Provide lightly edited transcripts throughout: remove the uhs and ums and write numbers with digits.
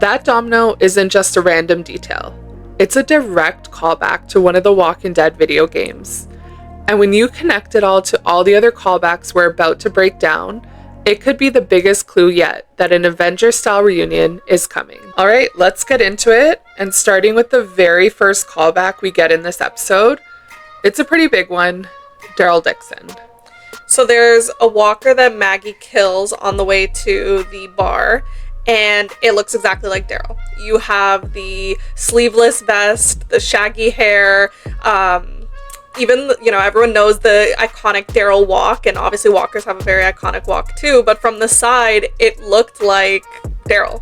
That domino isn't just a random detail. It's a direct callback to one of the Walking Dead video games. And when you connect it all to all the other callbacks we're about to break down, it could be the biggest clue yet that an Avenger-style reunion is coming. All right, let's get into it. And starting with the very first callback we get in this episode, it's a pretty big one, Daryl Dixon. So there's a walker that Maggie kills on the way to the bar, and it looks exactly like Daryl. You have the sleeveless vest, the shaggy hair, even, everyone knows the iconic Daryl walk, and obviously walkers have a very iconic walk too, but from the side, it looked like Daryl.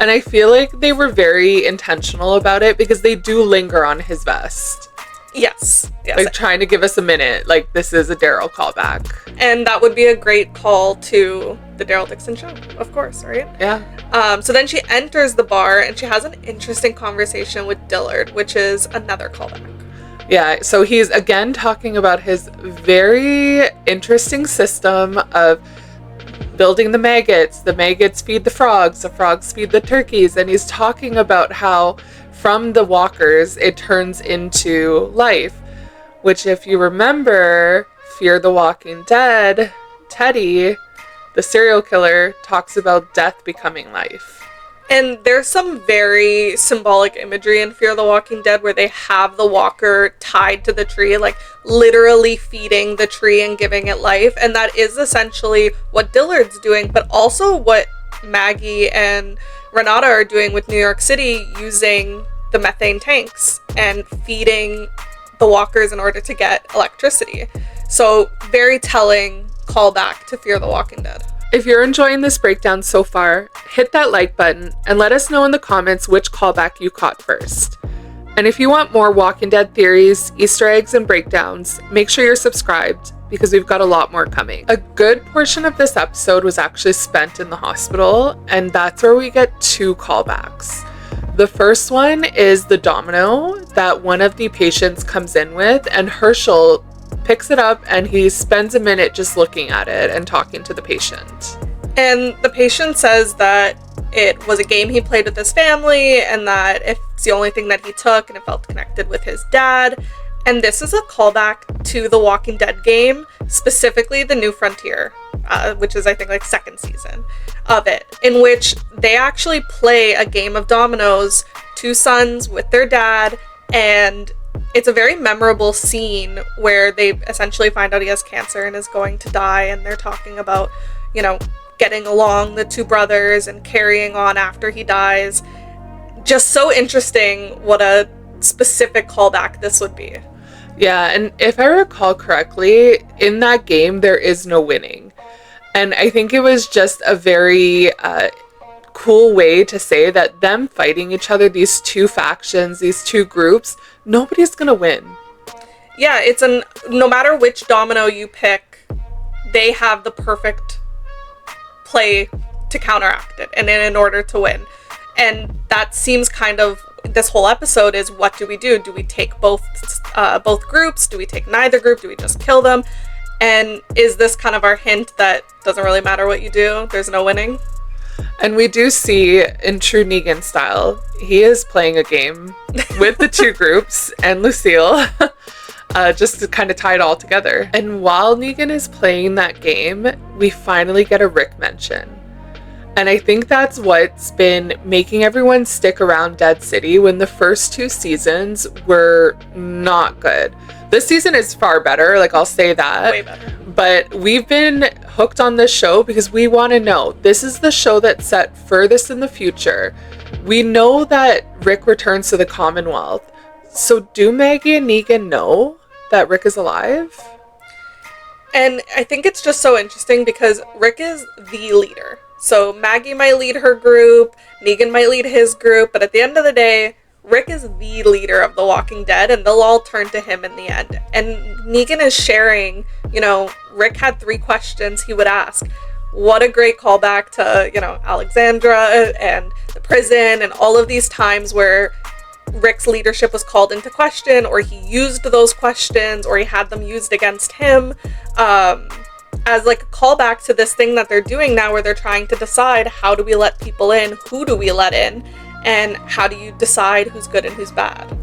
And I feel like they were very intentional about it because they do linger on his vest. Yes. Like trying to give us a minute, like this is a Daryl callback. And that would be a great call to the Daryl Dixon show, of course, right? Yeah. So then she enters the bar and she has an interesting conversation with Dillard, which is another callback. Yeah, so he's again talking about his very interesting system of building the maggots feed the frogs feed the turkeys, and he's talking about how from the walkers it turns into life, which if you remember Fear the Walking Dead, Teddy, the serial killer, talks about death becoming life. And there's some very symbolic imagery in Fear the Walking Dead where they have the walker tied to the tree, like literally feeding the tree and giving it life. And that is essentially what Dillard's doing, but also what Maggie and Renata are doing with New York City, using the methane tanks and feeding the walkers in order to get electricity. So very telling callback to Fear the Walking Dead. If you're enjoying this breakdown so far, hit that like button and let us know in the comments which callback you caught first. And if you want more Walking Dead theories, Easter eggs, and breakdowns, make sure you're subscribed because we've got a lot more coming. A good portion of this episode was actually spent in the hospital, and that's where we get two callbacks. The first one is the domino that one of the patients comes in with, and Hershel picks it up and he spends a minute just looking at it and talking to the patient. And the patient says that it was a game he played with his family and that it's the only thing that he took and it felt connected with his dad. And this is a callback to the Walking Dead game, specifically the New Frontier, which is I think like second season of it, in which they actually play a game of dominoes, two sons with their dad, and it's a very memorable scene where they essentially find out he has cancer and is going to die, and they're talking about, getting along, the two brothers, and carrying on after he dies. Just so interesting what a specific callback this would be. Yeah, and if I recall correctly, in that game there is no winning. And I think it was just a very cool way to say that them fighting each other, these two factions, these two groups, nobody's gonna win. Yeah, no matter which domino you pick, they have the perfect play to counteract it and in order to win. And that seems kind of, this whole episode is, what do? Do we take both groups? Do we take neither group? Do we just kill them? And is this kind of our hint that doesn't really matter what you do, there's no winning? And we do see, in true Negan style, he is playing a game with the two groups and Lucille, just to kind of tie it all together. And while Negan is playing that game, we finally get a Rick mention. And I think that's what's been making everyone stick around Dead City when the first two seasons were not good. This season is far better, I'll say that. Way better. But we've been hooked on this show because we want to know. This is the show that's set furthest in the future. We know that Rick returns to the Commonwealth. So do Maggie and Negan know that Rick is alive? And I think it's just so interesting because Rick is the leader. So Maggie might lead her group, Negan might lead his group, but at the end of the day, Rick is the leader of The Walking Dead, and they'll all turn to him in the end. And Negan is sharing, Rick had 3 questions he would ask. What a great callback to, Alexandra and the prison and all of these times where Rick's leadership was called into question, or he used those questions, or he had them used against him. as like a callback to this thing that they're doing now where they're trying to decide, how do we let people in, who do we let in, and how do you decide who's good and who's bad.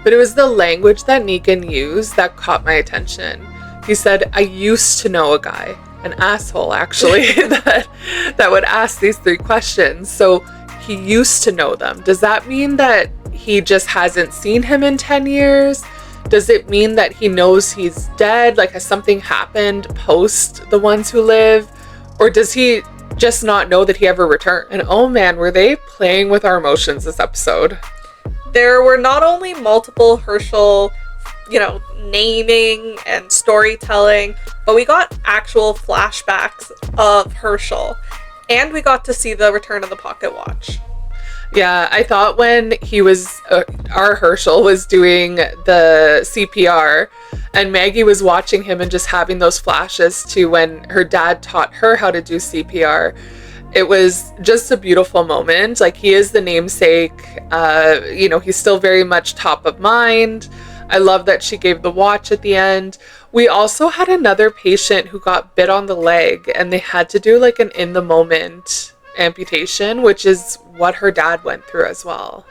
But it was the language that Negan used that caught my attention. He said, I used to know a guy, an asshole actually, that would ask these 3 questions. So he used to know them. Does that mean that he just hasn't seen him in 10 years? Does it mean that he knows he's dead? Like, has something happened post the ones who live? Or does he just not know that he ever returned? And oh man, were they playing with our emotions this episode. There were not only multiple Hershel, naming and storytelling, but we got actual flashbacks of Hershel. And we got to see the return of the pocket watch. Yeah, I thought when he was, our Hershel was doing the CPR and Maggie was watching him and just having those flashes to when her dad taught her how to do CPR. It was just a beautiful moment. Like, he is the namesake, he's still very much top of mind. I love that she gave the watch at the end. We also had another patient who got bit on the leg and they had to do like an in the moment amputation, which is what her dad went through as well.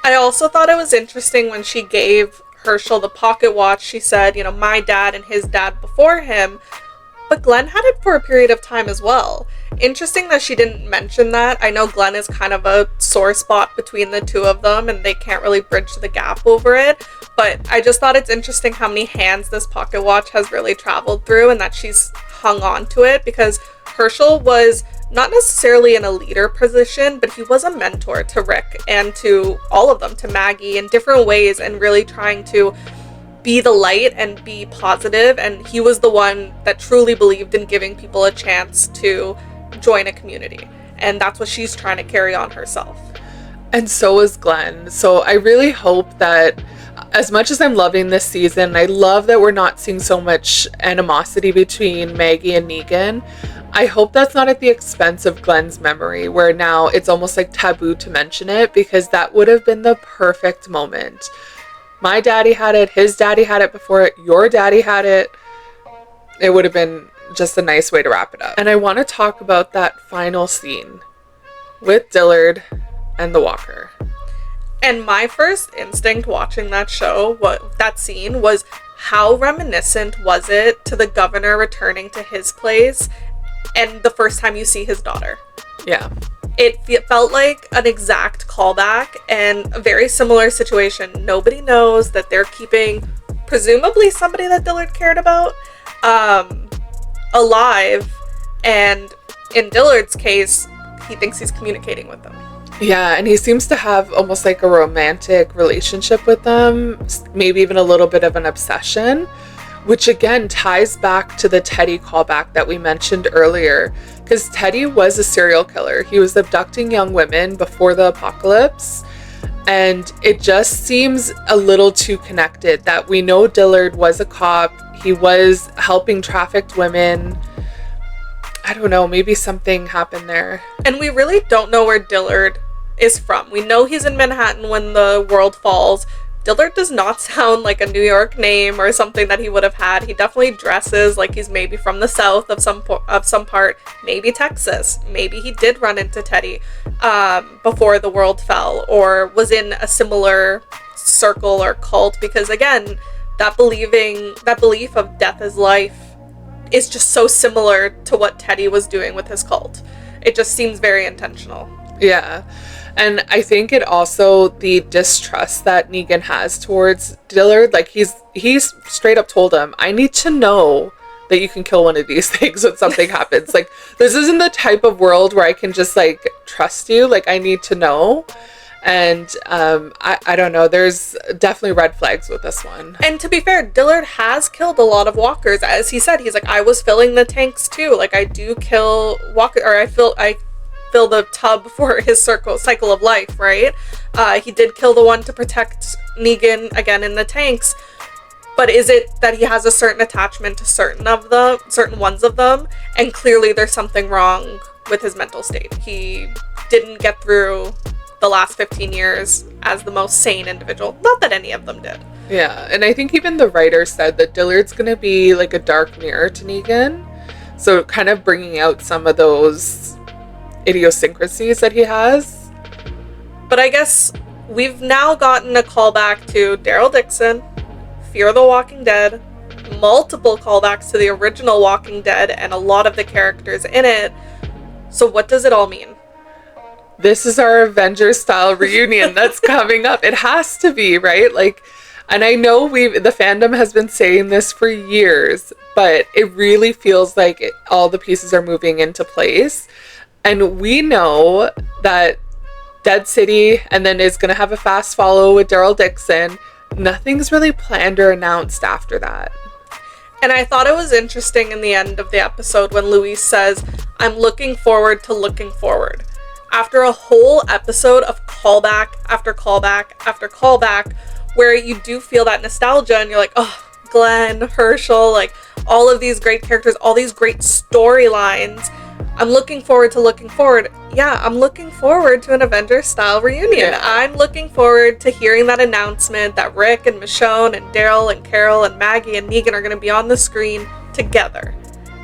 I also thought it was interesting when she gave Hershel the pocket watch. She said, my dad and his dad before him, but Glenn had it for a period of time as well. Interesting that she didn't mention that. I know Glenn is kind of a sore spot between the two of them and they can't really bridge the gap over it, but I just thought it's interesting how many hands this pocket watch has really traveled through and that she's hung on to it, because Hershel was not necessarily in a leader position, but he was a mentor to Rick and to all of them, to Maggie, in different ways, and really trying to be the light and be positive. And he was the one that truly believed in giving people a chance to join a community. And that's what she's trying to carry on herself. And so is Glenn. So I really hope that, as much as I'm loving this season, I love that we're not seeing so much animosity between Maggie and Negan. I hope that's not at the expense of Glenn's memory, where now it's almost like taboo to mention it, because that would have been the perfect moment. My daddy had it, his daddy had it before it, your daddy had it. It would have been just a nice way to wrap it up. And I want to talk about that final scene with Dillard and the Walker. And my first instinct watching that scene was, how reminiscent was it to the governor returning to his place and the first time you see his daughter? Yeah. It felt like an exact callback and a very similar situation. Nobody knows that they're keeping, presumably somebody that Dillard cared about, alive. And in Dillard's case, he thinks he's communicating with them. Yeah, and he seems to have almost like a romantic relationship with them, maybe even a little bit of an obsession, which again ties back to the Teddy callback that we mentioned earlier, because Teddy was a serial killer. He was abducting young women before the apocalypse, and it just seems a little too connected that we know Dillard was a cop, he was helping trafficked women. I don't know, maybe something happened there. And we really don't know where Dillard is from. We know he's in Manhattan when the world falls. Dillard does not sound like a New York name or something that he would have had. He definitely dresses like he's maybe from the south of some part, maybe Texas. Maybe he did run into Teddy before the world fell, or was in a similar circle or cult, because again, that belief of death is life is just so similar to what Teddy was doing with his cult. It just seems very intentional. Yeah. And I think it also, the distrust that Negan has towards Dillard, like he's straight up told him, I need to know that you can kill one of these things when something happens. Like, this isn't the type of world where I can just like trust you. Like, I need to know. And I don't know, there's definitely red flags with this one. And to be fair, Dillard has killed a lot of walkers. As he said, he's like, I was filling the tanks too. Like, I do kill walker, or I fill the tub for his cycle of life, right? He did kill the one to protect Negan again in the tanks. But is it that he has a certain attachment to certain ones of them? And clearly there's something wrong with his mental state. He didn't get through the last 15 years as the most sane individual. Not that any of them did. Yeah, and I think even the writer said that Dillard's going to be like a dark mirror to Negan, So kind of bringing out some of those idiosyncrasies that he has. But I guess we've now gotten a callback to Daryl Dixon, Fear the Walking Dead, multiple callbacks to the original Walking Dead and a lot of the characters in it. So what does it all mean? This is our Avengers style reunion that's coming up. It has to be, right? Like, and I know the fandom has been saying this for years, but it really feels like all the pieces are moving into place. And we know that Dead City and then is going to have a fast follow with Daryl Dixon. Nothing's really planned or announced after that. And I thought it was interesting in the end of the episode when Luis says, I'm looking forward to looking forward. After a whole episode of callback after callback after callback, where you do feel that nostalgia and you're like, oh, Glenn, Hershel, like all of these great characters, all these great storylines. I'm looking forward to looking forward. Yeah, I'm looking forward to an Avengers style reunion. Yeah. I'm looking forward to hearing that announcement that Rick and Michonne and Daryl and Carol and Maggie and Negan are going to be on the screen together.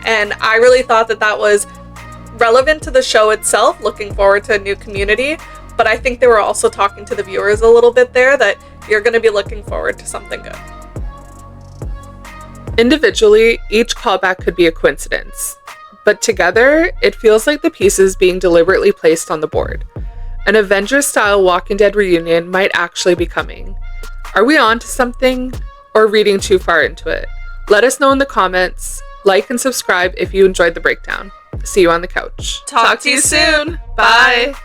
And I really thought that was relevant to the show itself, looking forward to a new community. But I think they were also talking to the viewers a little bit there that you're going to be looking forward to something good. Individually, each callback could be a coincidence. But together, it feels like the pieces being deliberately placed on the board. An Avengers-style Walking Dead reunion might actually be coming. Are we on to something, or reading too far into it? Let us know in the comments. Like and subscribe if you enjoyed the breakdown. See you on the couch. Talk to you soon. Bye.